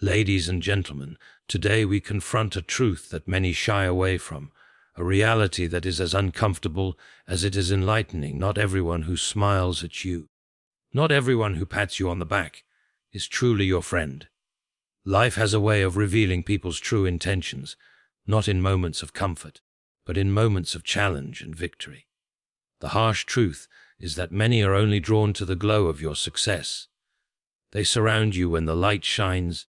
Ladies and gentlemen, today we confront a truth that many shy away from, a reality that is as uncomfortable as it is enlightening. Not everyone who smiles at you, not everyone who pats you on the back, is truly your friend. Life has a way of revealing people's true intentions, not in moments of comfort, but in moments of challenge and victory. The harsh truth is that many are only drawn to the glow of your success. They surround you when the light shines,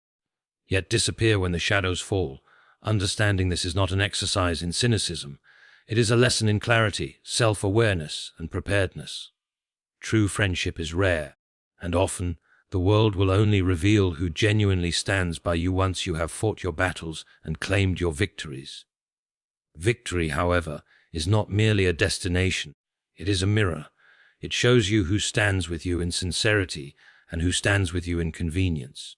yet disappear when the shadows fall. Understanding this is not an exercise in cynicism. It is a lesson in clarity, self-awareness, and preparedness. True friendship is rare, and often the world will only reveal who genuinely stands by you once you have fought your battles and claimed your victories. Victory, however, is not merely a destination. It is a mirror. It shows you who stands with you in sincerity and who stands with you in convenience.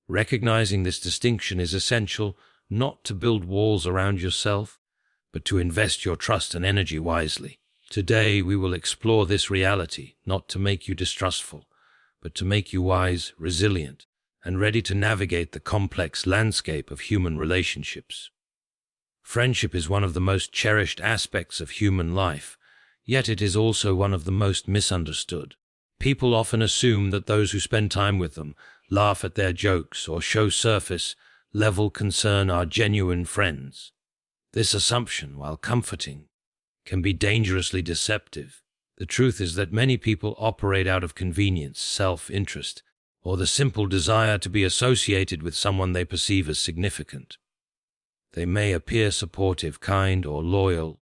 Recognizing this distinction is essential, not to build walls around yourself, but to invest your trust and energy wisely. Today we will explore this reality, not to make you distrustful, but to make you wise, resilient, and ready to navigate the complex landscape of human relationships. Friendship is one of the most cherished aspects of human life, yet it is also one of the most misunderstood. People often assume that those who spend time with them, laugh at their jokes, or show surface-level concern are genuine friends. This assumption, while comforting, can be dangerously deceptive. The truth is that many people operate out of convenience, self-interest, or the simple desire to be associated with someone they perceive as significant. They may appear supportive, kind, or loyal,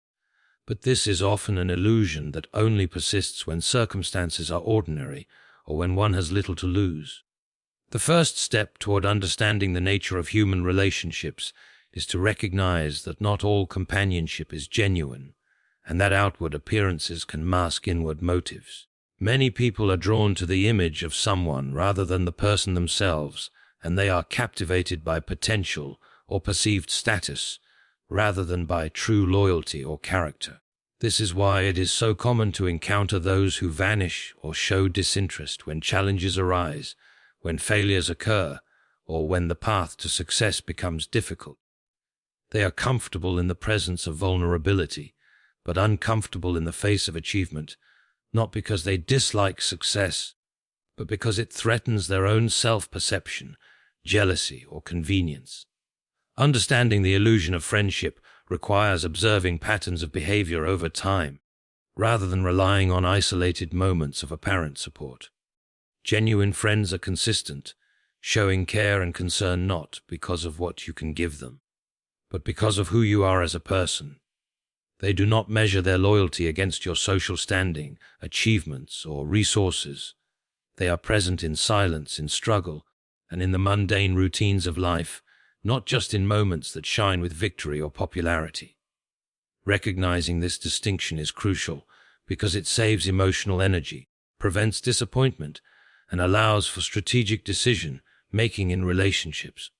but this is often an illusion that only persists when circumstances are ordinary or when one has little to lose. The first step toward understanding the nature of human relationships is to recognize that not all companionship is genuine, and that outward appearances can mask inward motives. Many people are drawn to the image of someone rather than the person themselves, and they are captivated by potential or perceived status rather than by true loyalty or character. This is why it is so common to encounter those who vanish or show disinterest when challenges arise, when failures occur, or when the path to success becomes difficult. They are comfortable in the presence of vulnerability, but uncomfortable in the face of achievement, not because they dislike success, but because it threatens their own self-perception, jealousy, or convenience. Understanding the illusion of friendship requires observing patterns of behavior over time, rather than relying on isolated moments of apparent support. Genuine friends are consistent, showing care and concern not because of what you can give them, but because of who you are as a person. They do not measure their loyalty against your social standing, achievements, or resources. They are present in silence, in struggle, and in the mundane routines of life, not just in moments that shine with victory or popularity. Recognizing this distinction is crucial because it saves emotional energy, prevents disappointment, and allows for strategic decision-making in relationships.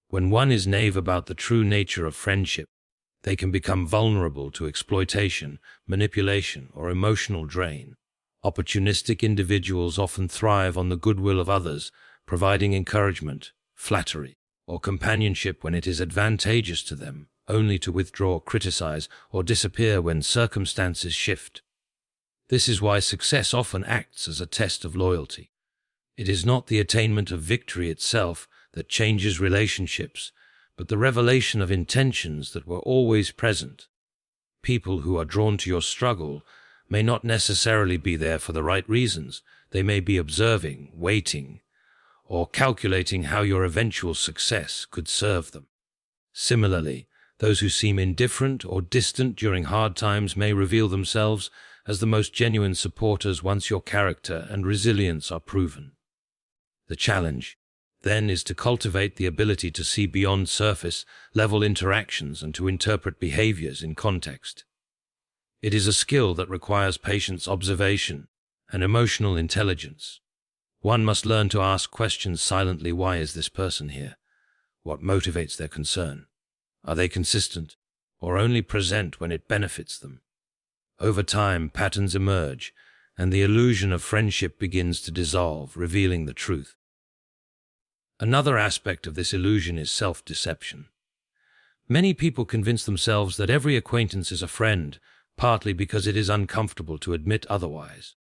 When one is naive about the true nature of friendship, they can become vulnerable to exploitation, manipulation, or emotional drain. Opportunistic individuals often thrive on the goodwill of others, providing encouragement, flattery, or companionship when it is advantageous to them, only to withdraw, criticize, or disappear when circumstances shift. This is why success often acts as a test of loyalty. It is not the attainment of victory itself that changes relationships, but the revelation of intentions that were always present. People who are drawn to your struggle may not necessarily be there for the right reasons. They may be observing, waiting, or calculating how your eventual success could serve them. Similarly, those who seem indifferent or distant during hard times may reveal themselves as the most genuine supporters once your character and resilience are proven. The challenge, then, is to cultivate the ability to see beyond surface-level interactions and to interpret behaviors in context. It is a skill that requires patience, observation, and emotional intelligence. One must learn to ask questions silently. Why is this person here? What motivates their concern? Are they consistent, or only present when it benefits them? Over time, patterns emerge, and the illusion of friendship begins to dissolve, revealing the truth. Another aspect of this illusion is self-deception. Many people convince themselves that every acquaintance is a friend, partly because it is uncomfortable to admit otherwise.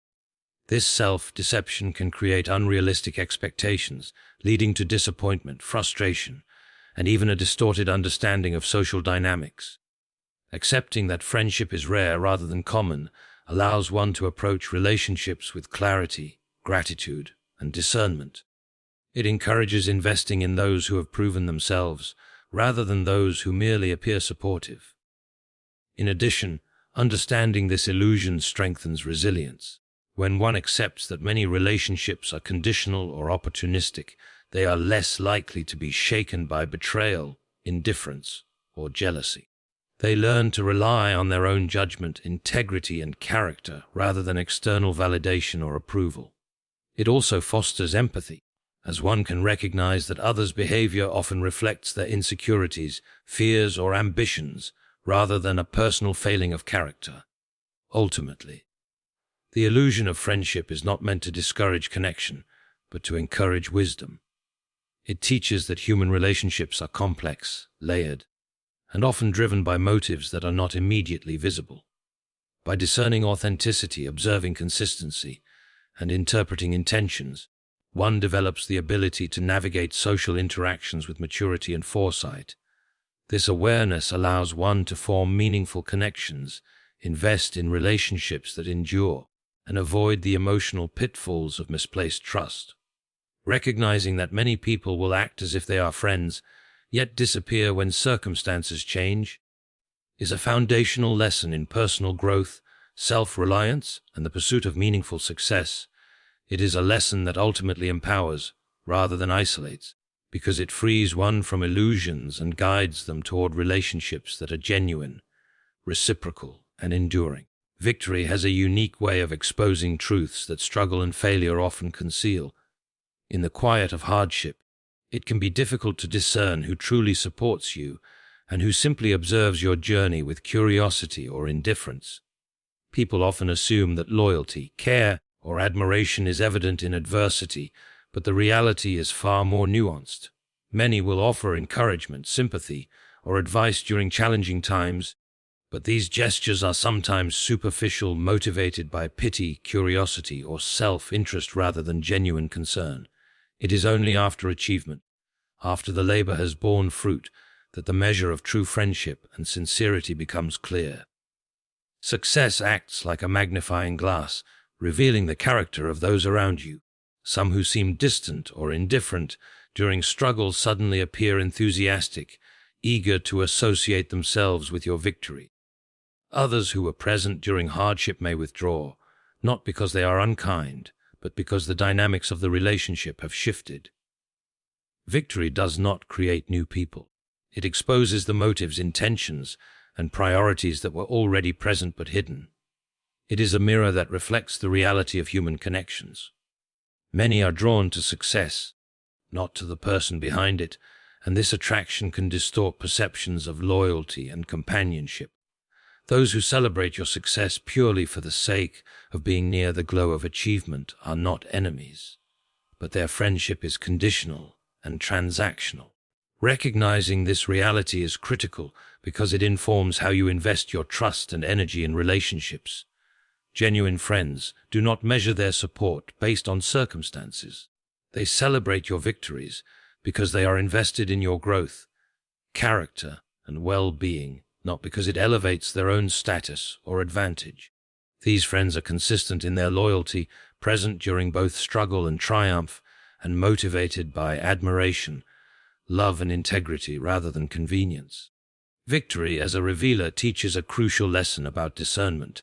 This self-deception can create unrealistic expectations, leading to disappointment, frustration, and even a distorted understanding of social dynamics. Accepting that friendship is rare rather than common allows one to approach relationships with clarity, gratitude, and discernment. It encourages investing in those who have proven themselves, rather than those who merely appear supportive. In addition, understanding this illusion strengthens resilience. When one accepts that many relationships are conditional or opportunistic, they are less likely to be shaken by betrayal, indifference, or jealousy. They learn to rely on their own judgment, integrity, and character rather than external validation or approval. It also fosters empathy, as one can recognize that others' behavior often reflects their insecurities, fears, or ambitions, rather than a personal failing of character. Ultimately, the illusion of friendship is not meant to discourage connection, but to encourage wisdom. It teaches that human relationships are complex, layered, and often driven by motives that are not immediately visible. By discerning authenticity, observing consistency, and interpreting intentions, one develops the ability to navigate social interactions with maturity and foresight. This awareness allows one to form meaningful connections, invest in relationships that endure, and avoid the emotional pitfalls of misplaced trust. Recognizing that many people will act as if they are friends, yet disappear when circumstances change, is a foundational lesson in personal growth, self-reliance, and the pursuit of meaningful success. It is a lesson that ultimately empowers, rather than isolates, because it frees one from illusions and guides them toward relationships that are genuine, reciprocal, and enduring. Victory has a unique way of exposing truths that struggle and failure often conceal. In the quiet of hardship, it can be difficult to discern who truly supports you and who simply observes your journey with curiosity or indifference. People often assume that loyalty, care, or admiration is evident in adversity, but the reality is far more nuanced. Many will offer encouragement, sympathy, or advice during challenging times, but these gestures are sometimes superficial, motivated by pity, curiosity, or self-interest rather than genuine concern. It is only after achievement, after the labor has borne fruit, that the measure of true friendship and sincerity becomes clear. Success acts like a magnifying glass, revealing the character of those around you. Some who seem distant or indifferent during struggle suddenly appear enthusiastic, eager to associate themselves with your victory. Others who were present during hardship may withdraw, not because they are unkind, but because the dynamics of the relationship have shifted. Victory does not create new people. It exposes the motives, intentions, and priorities that were already present but hidden. It is a mirror that reflects the reality of human connections. Many are drawn to success, not to the person behind it, and this attraction can distort perceptions of loyalty and companionship. Those who celebrate your success purely for the sake of being near the glow of achievement are not enemies, but their friendship is conditional and transactional. Recognizing this reality is critical because it informs how you invest your trust and energy in relationships. Genuine friends do not measure their support based on circumstances. They celebrate your victories because they are invested in your growth, character, and well-being, not because it elevates their own status or advantage. These friends are consistent in their loyalty, present during both struggle and triumph, and motivated by admiration, love, and integrity rather than convenience. Victory as a revealer teaches a crucial lesson about discernment.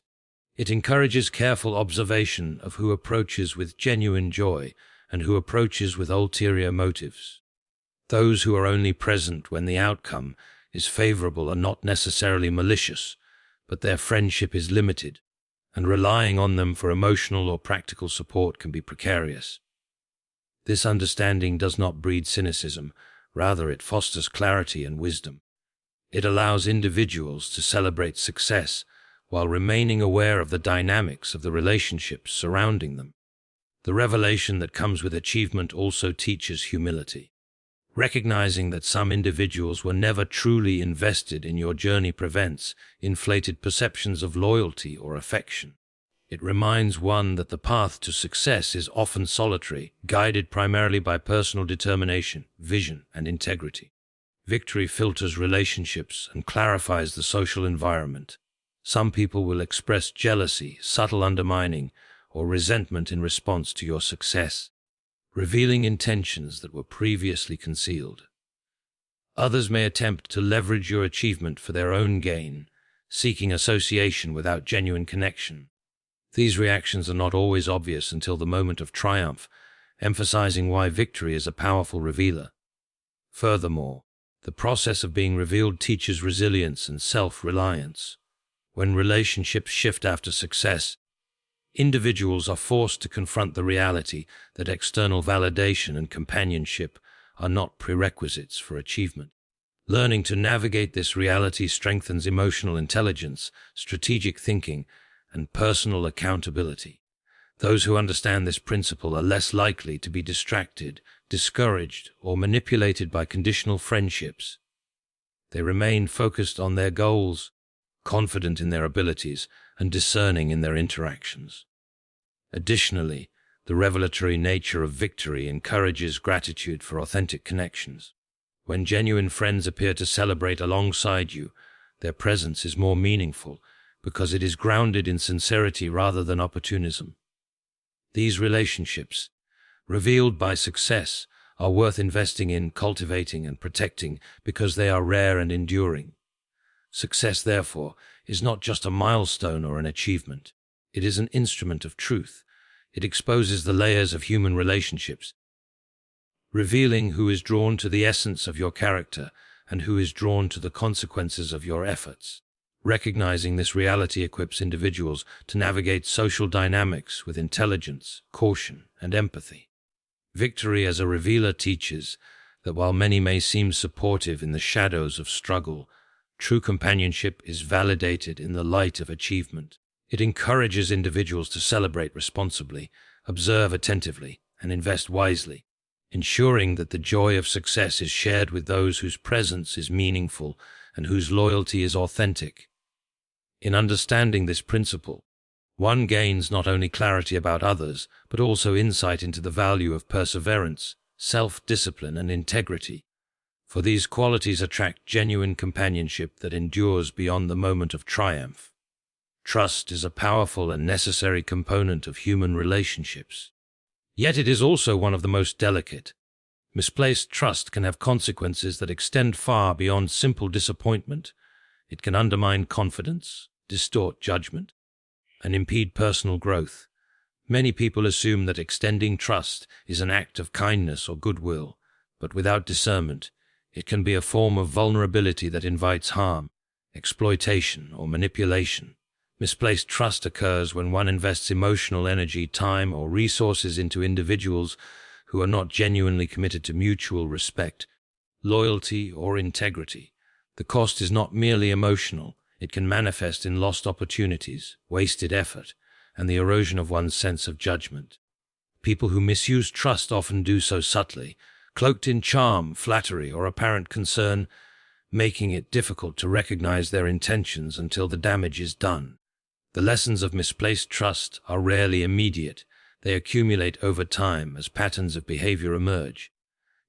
It encourages careful observation of who approaches with genuine joy and who approaches with ulterior motives. Those who are only present when the outcome is favorable are not necessarily malicious, but their friendship is limited, and relying on them for emotional or practical support can be precarious. This understanding does not breed cynicism, rather it fosters clarity and wisdom. It allows individuals to celebrate success while remaining aware of the dynamics of the relationships surrounding them. The revelation that comes with achievement also teaches humility. Recognizing that some individuals were never truly invested in your journey prevents inflated perceptions of loyalty or affection. It reminds one that the path to success is often solitary, guided primarily by personal determination, vision, and integrity. Victory filters relationships and clarifies the social environment. Some people will express jealousy, subtle undermining, or resentment in response to your success, revealing intentions that were previously concealed. Others may attempt to leverage your achievement for their own gain, seeking association without genuine connection. These reactions are not always obvious until the moment of triumph, emphasizing why victory is a powerful revealer. Furthermore, the process of being revealed teaches resilience and self-reliance. When relationships shift after success, individuals are forced to confront the reality that external validation and companionship are not prerequisites for achievement. Learning to navigate this reality strengthens emotional intelligence, strategic thinking, and personal accountability. Those who understand this principle are less likely to be distracted, discouraged, or manipulated by conditional friendships. They remain focused on their goals, confident in their abilities, and discerning in their interactions. Additionally, the revelatory nature of victory encourages gratitude for authentic connections. When genuine friends appear to celebrate alongside you, their presence is more meaningful because it is grounded in sincerity rather than opportunism. These relationships, revealed by success, are worth investing in, cultivating, and protecting because they are rare and enduring. Success, therefore, is not just a milestone or an achievement. It is an instrument of truth. It exposes the layers of human relationships, revealing who is drawn to the essence of your character and who is drawn to the consequences of your efforts. Recognizing this reality equips individuals to navigate social dynamics with intelligence, caution, and empathy. Victory as a revealer teaches that while many may seem supportive in the shadows of struggle, true companionship is validated in the light of achievement. It encourages individuals to celebrate responsibly, observe attentively, and invest wisely, ensuring that the joy of success is shared with those whose presence is meaningful and whose loyalty is authentic. In understanding this principle, one gains not only clarity about others, but also insight into the value of perseverance, self-discipline, and integrity. For these qualities attract genuine companionship that endures beyond the moment of triumph. Trust is a powerful and necessary component of human relationships. Yet it is also one of the most delicate. Misplaced trust can have consequences that extend far beyond simple disappointment. It can undermine confidence, distort judgment, and impede personal growth. Many people assume that extending trust is an act of kindness or goodwill, but without discernment, it can be a form of vulnerability that invites harm, exploitation, or manipulation. Misplaced trust occurs when one invests emotional energy, time, or resources into individuals who are not genuinely committed to mutual respect, loyalty, or integrity. The cost is not merely emotional. It can manifest in lost opportunities, wasted effort, and the erosion of one's sense of judgment. People who misuse trust often do so subtly, cloaked in charm, flattery, or apparent concern, making it difficult to recognize their intentions until the damage is done. The lessons of misplaced trust are rarely immediate. They accumulate over time as patterns of behavior emerge.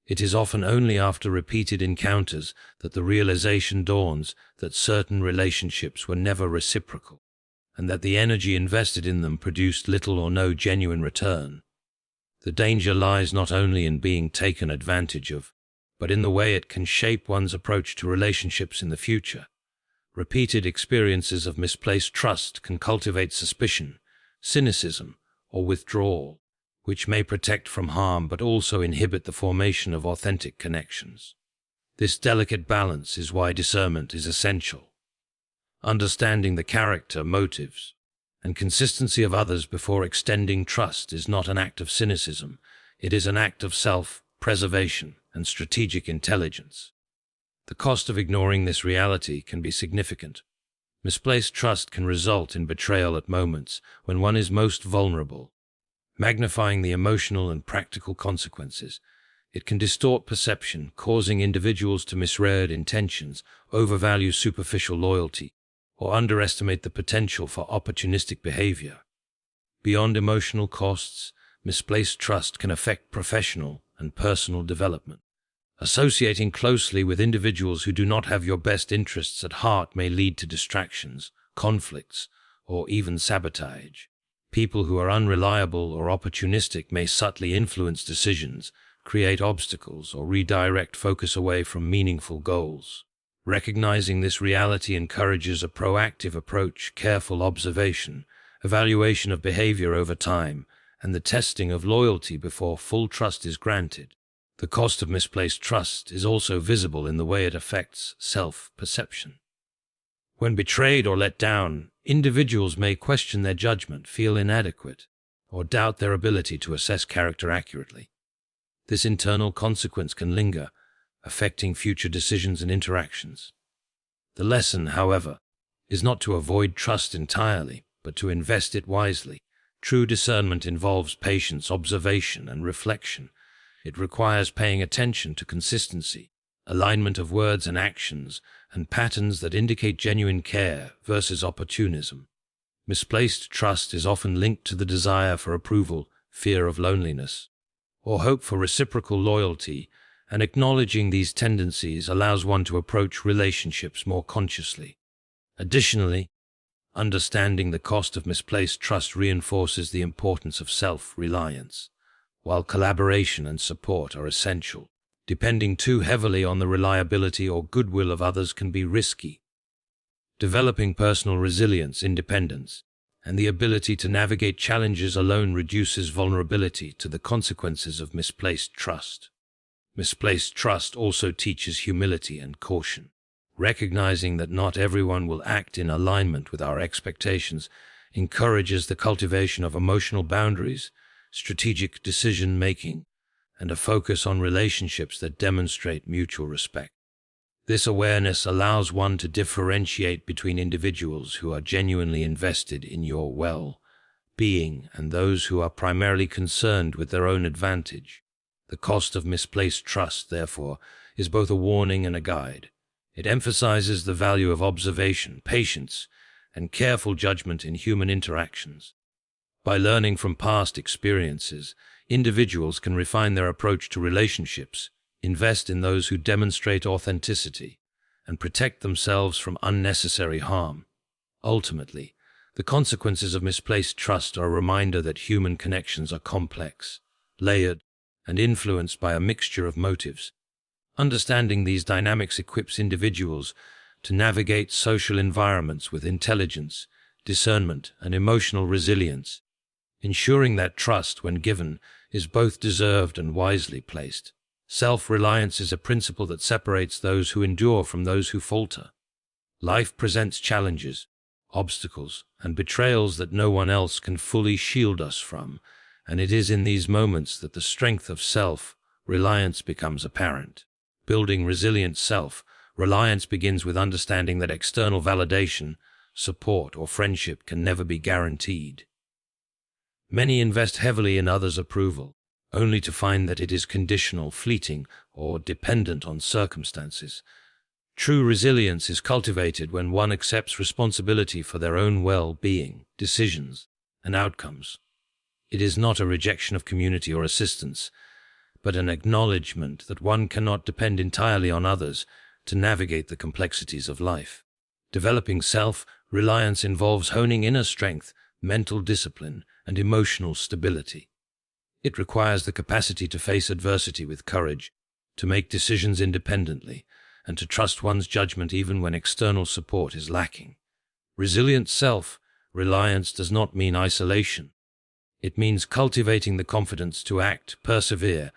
It is often only after repeated encounters that the realization dawns that certain relationships were never reciprocal, and that the energy invested in them produced little or no genuine return. The danger lies not only in being taken advantage of, but in the way it can shape one's approach to relationships in the future. Repeated experiences of misplaced trust can cultivate suspicion, cynicism, or withdrawal, which may protect from harm but also inhibit the formation of authentic connections. This delicate balance is why discernment is essential. Understanding the character, motives, and consistency of others before extending trust is not an act of cynicism. It is an act of self-preservation and strategic intelligence. The cost of ignoring this reality can be significant. Misplaced trust can result in betrayal at moments when one is most vulnerable, magnifying the emotional and practical consequences. It can distort perception, causing individuals to misread intentions, overvalue superficial loyalty, or underestimate the potential for opportunistic behavior. Beyond emotional costs, misplaced trust can affect professional and personal development. Associating closely with individuals who do not have your best interests at heart may lead to distractions, conflicts, or even sabotage. People who are unreliable or opportunistic may subtly influence decisions, create obstacles, or redirect focus away from meaningful goals. Recognizing this reality encourages a proactive approach, careful observation, evaluation of behavior over time, and the testing of loyalty before full trust is granted. The cost of misplaced trust is also visible in the way it affects self-perception. When betrayed or let down, individuals may question their judgment, feel inadequate, or doubt their ability to assess character accurately. This internal consequence can linger, affecting future decisions and interactions. The lesson, however, is not to avoid trust entirely, but to invest it wisely. True discernment involves patience, observation, and reflection. It requires paying attention to consistency, alignment of words and actions, and patterns that indicate genuine care versus opportunism. Misplaced trust is often linked to the desire for approval, fear of loneliness, or hope for reciprocal loyalty, and acknowledging these tendencies allows one to approach relationships more consciously. Additionally, understanding the cost of misplaced trust reinforces the importance of self-reliance. While collaboration and support are essential, depending too heavily on the reliability or goodwill of others can be risky. Developing personal resilience, independence, and the ability to navigate challenges alone reduces vulnerability to the consequences of misplaced trust. Misplaced trust also teaches humility and caution. Recognizing that not everyone will act in alignment with our expectations encourages the cultivation of emotional boundaries, strategic decision-making, and a focus on relationships that demonstrate mutual respect. This awareness allows one to differentiate between individuals who are genuinely invested in your well-being and those who are primarily concerned with their own advantage. The cost of misplaced trust, therefore, is both a warning and a guide. It emphasizes the value of observation, patience, and careful judgment in human interactions. By learning from past experiences, individuals can refine their approach to relationships, invest in those who demonstrate authenticity, and protect themselves from unnecessary harm. Ultimately, the consequences of misplaced trust are a reminder that human connections are complex, layered, and influenced by a mixture of motives. Understanding these dynamics equips individuals to navigate social environments with intelligence, discernment, and emotional resilience, ensuring that trust, when given, is both deserved and wisely placed. Self-reliance is a principle that separates those who endure from those who falter. Life presents challenges, obstacles, and betrayals that no one else can fully shield us from, and it is in these moments that the strength of self-reliance becomes apparent. Building resilient self-reliance begins with understanding that external validation, support, or friendship can never be guaranteed. Many invest heavily in others' approval, only to find that it is conditional, fleeting, or dependent on circumstances. True resilience is cultivated when one accepts responsibility for their own well-being, decisions, and outcomes. It is not a rejection of community or assistance, but an acknowledgement that one cannot depend entirely on others to navigate the complexities of life. Developing self-reliance involves honing inner strength, mental discipline, and emotional stability. It requires the capacity to face adversity with courage, to make decisions independently, and to trust one's judgment even when external support is lacking. Resilient self-reliance does not mean isolation. It means cultivating the confidence to act, persevere,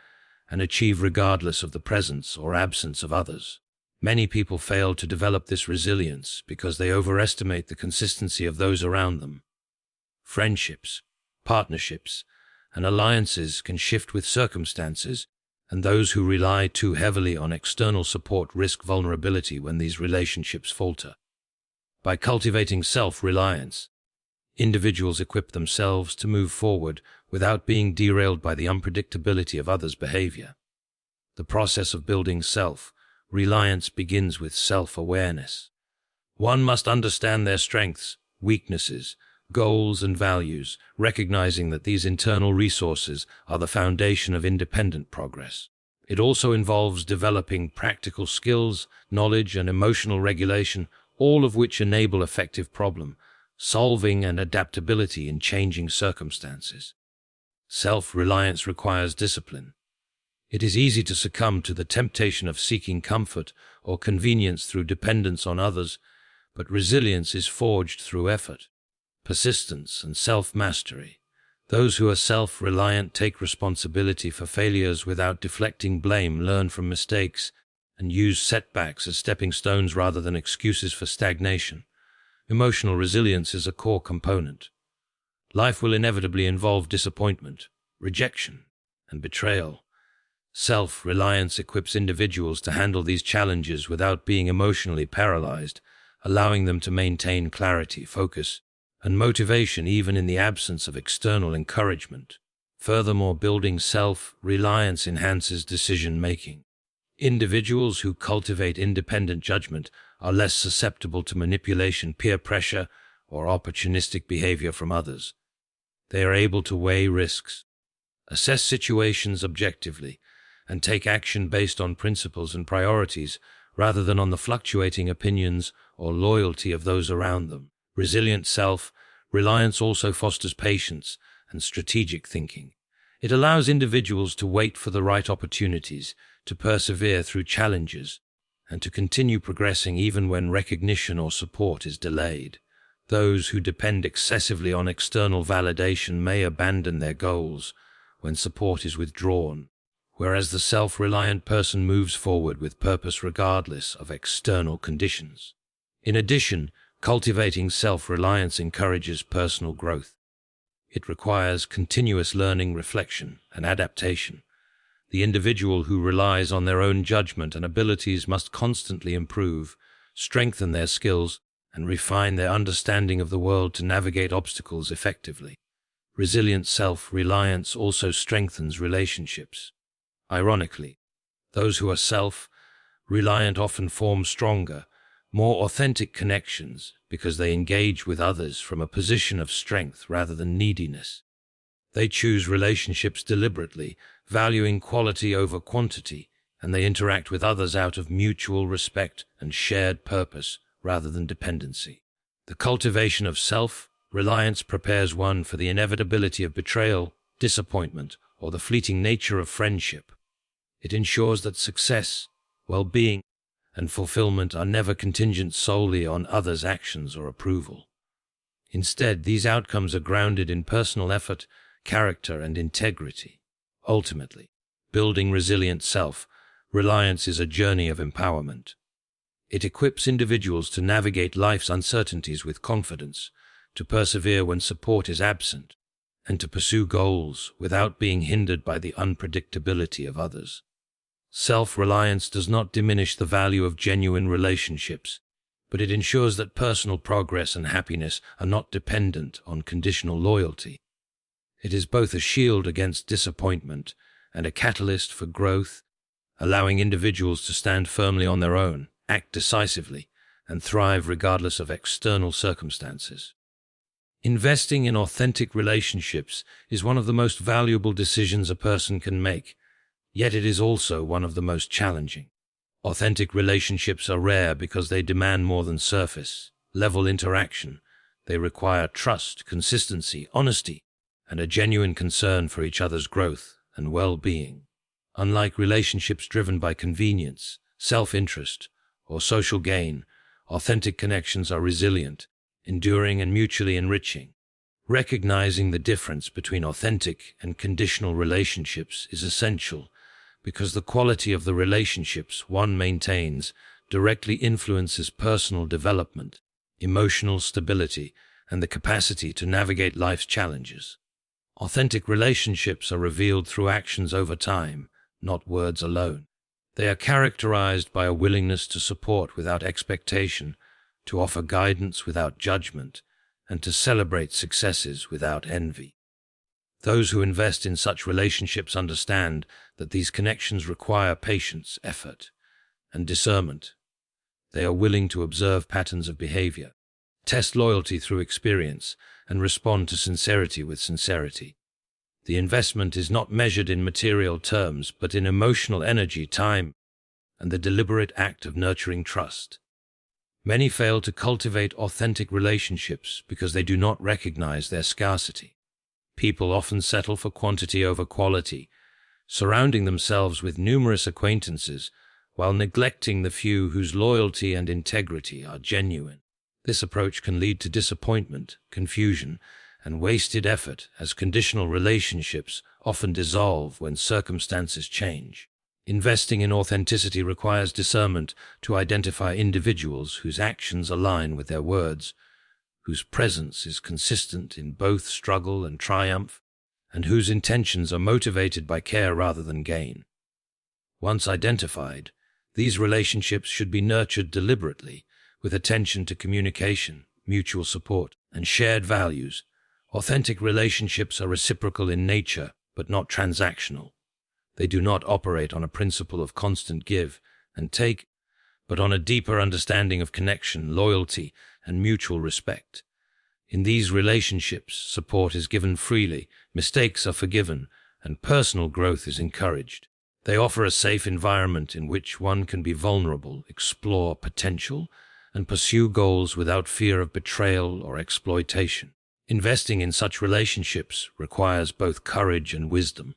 and achieve regardless of the presence or absence of others. Many people fail to develop this resilience because they overestimate the consistency of those around them. Friendships, partnerships, and alliances can shift with circumstances, and those who rely too heavily on external support risk vulnerability when these relationships falter. By cultivating self-reliance, individuals equip themselves to move forward without being derailed by the unpredictability of others' behavior. The process of building self-reliance begins with self-awareness. One must understand their strengths, weaknesses, goals, and values, recognizing that these internal resources are the foundation of independent progress. It also involves developing practical skills, knowledge, and emotional regulation, all of which enable effective problem solving and adaptability in changing circumstances. Self-reliance requires discipline. It is easy to succumb to the temptation of seeking comfort or convenience through dependence on others, but resilience is forged through effort, persistence, and self-mastery. Those who are self-reliant take responsibility for failures without deflecting blame, learn from mistakes, and use setbacks as stepping stones rather than excuses for stagnation. Emotional resilience is a core component. Life will inevitably involve disappointment, rejection, and betrayal. Self-reliance equips individuals to handle these challenges without being emotionally paralyzed, allowing them to maintain clarity, focus, and motivation even in the absence of external encouragement. Furthermore, building self-reliance enhances decision-making. Individuals who cultivate independent judgment are less susceptible to manipulation, peer pressure, or opportunistic behavior from others. They are able to weigh risks, assess situations objectively, and take action based on principles and priorities rather than on the fluctuating opinions or loyalty of those around them. Resilient self-reliance also fosters patience and strategic thinking. It allows individuals to wait for the right opportunities, to persevere through challenges, and to continue progressing even when recognition or support is delayed. Those who depend excessively on external validation may abandon their goals when support is withdrawn, whereas the self-reliant person moves forward with purpose regardless of external conditions. In addition, cultivating self-reliance encourages personal growth. It requires continuous learning, reflection, and adaptation. The individual who relies on their own judgment and abilities must constantly improve, strengthen their skills, and refine their understanding of the world to navigate obstacles effectively. Resilient self-reliance also strengthens relationships. Ironically, those who are self-reliant often form stronger, more authentic connections because they engage with others from a position of strength rather than neediness. They choose relationships deliberately, valuing quality over quantity, and they interact with others out of mutual respect and shared purpose rather than dependency. The cultivation of self-reliance prepares one for the inevitability of betrayal, disappointment, or the fleeting nature of friendship. It ensures that success, well-being, and fulfillment are never contingent solely on others' actions or approval. Instead, these outcomes are grounded in personal effort, character, and integrity. Ultimately, building resilient self-reliance is a journey of empowerment. It equips individuals to navigate life's uncertainties with confidence, to persevere when support is absent, and to pursue goals without being hindered by the unpredictability of others. Self-reliance does not diminish the value of genuine relationships, but it ensures that personal progress and happiness are not dependent on conditional loyalty. It is both a shield against disappointment and a catalyst for growth, allowing individuals to stand firmly on their own, act decisively, and thrive regardless of external circumstances. Investing in authentic relationships is one of the most valuable decisions a person can make, yet it is also one of the most challenging. Authentic relationships are rare because they demand more than surface-level interaction. They require trust, consistency, honesty, and a genuine concern for each other's growth and well-being. Unlike relationships driven by convenience, self-interest, or social gain, authentic connections are resilient, enduring, and mutually enriching. Recognizing the difference between authentic and conditional relationships is essential because the quality of the relationships one maintains directly influences personal development, emotional stability, and the capacity to navigate life's challenges. Authentic relationships are revealed through actions over time, not words alone. They are characterized by a willingness to support without expectation, to offer guidance without judgment, and to celebrate successes without envy. Those who invest in such relationships understand that these connections require patience, effort, and discernment. They are willing to observe patterns of behavior, test loyalty through experience, and respond to sincerity with sincerity. The investment is not measured in material terms, but in emotional energy, time, and the deliberate act of nurturing trust. Many fail to cultivate authentic relationships because they do not recognize their scarcity. People often settle for quantity over quality, surrounding themselves with numerous acquaintances while neglecting the few whose loyalty and integrity are genuine. This approach can lead to disappointment, confusion, and wasted effort, as conditional relationships often dissolve when circumstances change. Investing in authenticity requires discernment to identify individuals whose actions align with their words, whose presence is consistent in both struggle and triumph, and whose intentions are motivated by care rather than gain. Once identified, these relationships should be nurtured deliberately, with attention to communication, mutual support, and shared values. Authentic relationships are reciprocal in nature, but not transactional. They do not operate on a principle of constant give and take, but on a deeper understanding of connection, loyalty, and mutual respect. In these relationships, support is given freely, mistakes are forgiven, and personal growth is encouraged. They offer a safe environment in which one can be vulnerable, explore potential, and pursue goals without fear of betrayal or exploitation. Investing in such relationships requires both courage and wisdom.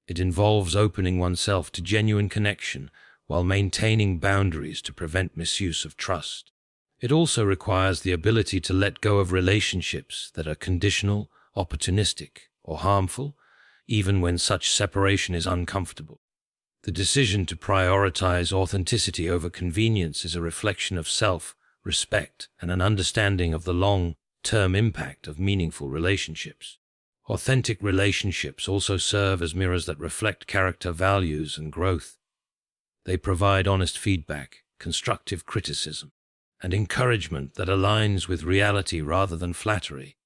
It involves opening oneself to genuine connection while maintaining boundaries to prevent misuse of trust. It also requires the ability to let go of relationships that are conditional, opportunistic, or harmful, even when such separation is uncomfortable. The decision to prioritize authenticity over convenience is a reflection of self-respect and an understanding of the long-term impact of meaningful relationships. Authentic relationships also serve as mirrors that reflect character, values, and growth. They provide honest feedback, constructive criticism, and encouragement that aligns with reality rather than flattery.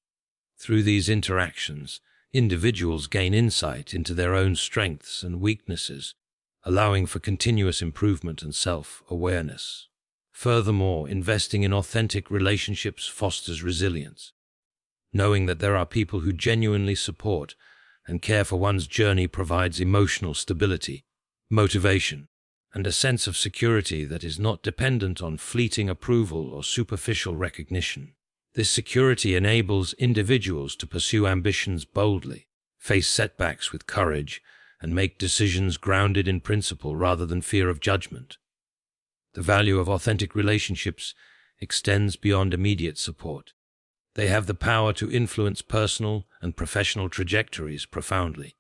Through these interactions, individuals gain insight into their own strengths and weaknesses, allowing for continuous improvement and self-awareness. Furthermore, investing in authentic relationships fosters resilience. Knowing that there are people who genuinely support and care for one's journey provides emotional stability, motivation, and a sense of security that is not dependent on fleeting approval or superficial recognition. This security enables individuals to pursue ambitions boldly, face setbacks with courage, and make decisions grounded in principle rather than fear of judgment. The value of authentic relationships extends beyond immediate support. They have the power to influence personal and professional trajectories profoundly.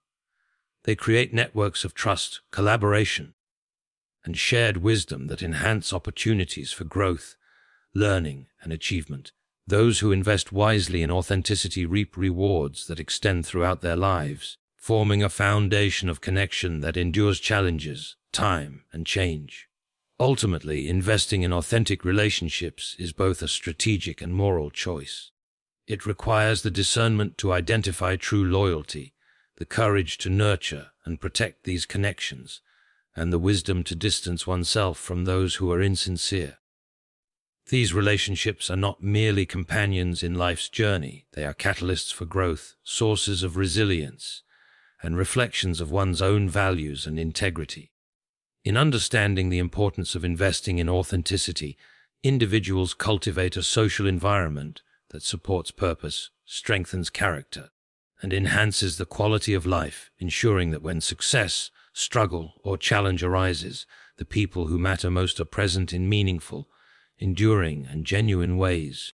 They create networks of trust, collaboration, and shared wisdom that enhance opportunities for growth, learning, and achievement. Those who invest wisely in authenticity reap rewards that extend throughout their lives, forming a foundation of connection that endures challenges, time, and change. Ultimately, investing in authentic relationships is both a strategic and moral choice. It requires the discernment to identify true loyalty, the courage to nurture and protect these connections, and the wisdom to distance oneself from those who are insincere. These relationships are not merely companions in life's journey, they are catalysts for growth, sources of resilience, and reflections of one's own values and integrity. In understanding the importance of investing in authenticity, individuals cultivate a social environment that supports purpose, strengthens character, and enhances the quality of life, ensuring that when success, struggle, or challenge arises, the people who matter most are present in meaningful, enduring, and genuine ways.